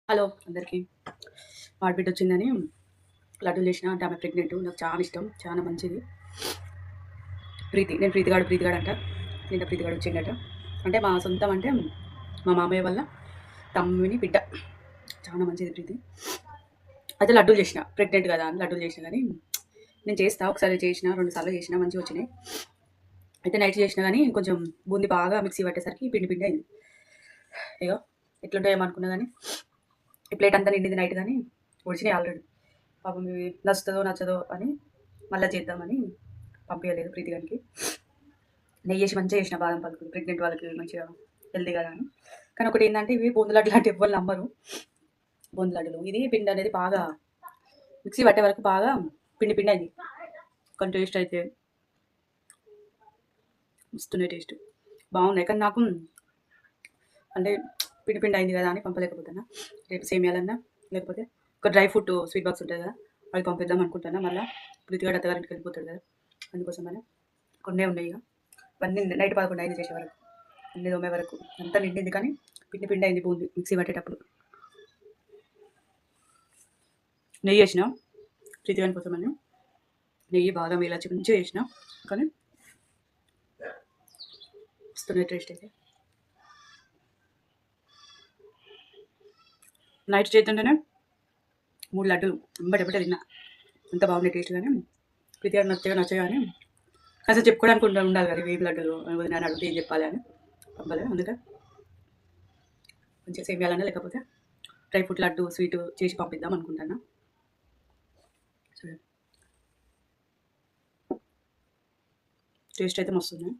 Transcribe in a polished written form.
Hello అందరికీ. ఆడబిడ్డ వచ్చిందని లడ్డూలు చేసిన. అంటే ఆమె ప్రెగ్నెంట్. నాకు చాలా ఇష్టం, చాలా మంచిది. నేను ప్రీతిగాడు అంట. నిన్న ప్రీతిగాడు వచ్చిండట. అంటే మా సొంతం, అంటే మా మామయ్య వల్ల తమ్ముని బిడ్డ. చాలా మంచిది ప్రీతి. అయితే లడ్డూలు చేసిన, ప్రెగ్నెంట్ కదా అని లడ్డూలు చేసిన. కానీ నేను చేస్తా, ఒకసారి చేసిన, 2 సార్లు చేసిన, మంచిగా వచ్చినాయి. అయితే నైట్ చేసిన కానీ కొంచెం బూంది బాగా మిక్సీ పట్టేసరికి పిండి పిండి అయింది. ఇగో ఎట్లుంటాయేమో అనుకున్నా కానీ ఈ ప్లేట్ అంతా నిండింది నైట్, కానీ ఒడిచినాయి ఆల్రెడీ. పాపం ఇవి నచ్చుతుందో నచ్చదో అని మళ్ళీ చేద్దామని పంపించలేదు ప్రీతి గారికి. నెయ్యి వేసి మంచిగా చేసిన బాదం పలుకులు, ప్రెగ్నెంట్ వాళ్ళకి మంచిగా హెల్తీ కదా అని. కానీ ఒకటి ఏంటంటే ఇవి బూందు లడ్డు లాంటి ఎవ్వరు నమ్మరు. బూందు లడ్డులు ఇది పిండి అనేది బాగా మిక్సీ పట్టే వరకు బాగా పిండి పిండి అయింది. కానీ టేస్ట్ అయితే ఇస్తున్నాయి, టేస్ట్ బాగున్నాయి. కానీ నాకు అంటే పిండి పిండి అయింది కదా అని పంపలేకపోతున్నా. రేపు సేమియాలన్నా లేకపోతే ఒక డ్రై ఫ్రూట్ స్వీట్ బాక్స్ ఉంటుంది కదా, అవి పంపిద్దాం అనుకుంటున్నా. మళ్ళీ ప్రీతిగాడు అత్తగారింటికి వెళ్ళిపోతాడు కదా, అందుకోసమని కొన్నే ఉన్నాయి. ఇక ఇవన్నీ నైట్ 11 అయింది చేసే వరకు, అన్ని తోమే వరకు అంతా నిండింది. కానీ పిండి పిండి అయింది బూంది మిక్సీ పట్టేటప్పుడు. నెయ్యి వేసిన ప్రీతిగాని కోసమని, నెయ్యి బాగా ఇలాచి మంచిగా వేసిన. కానీ వస్తున్నాయి టేస్ట్ అయితే. నైట్ చేస్తుంటేనే 3 లడ్డూలు ఎంబటెంబటే తిన్నా. అంత బాగుంది టేస్ట్. కానీ ప్రీతిగా నచ్చగా కానీ అసలు చెప్పుకోవడానికి ఉండాలి కదా, వేపు లడ్డూలు నేను అడిగితే ఏం చెప్పాలి అని పంపలేదు. అందుకే మంచిగా సేమియాలన్నా లేకపోతే డ్రై ఫ్రూట్ లడ్డు స్వీట్ చేసి పంపిద్దాం అనుకుంటున్నా. సరే, టేస్ట్ అయితే మస్తుంది.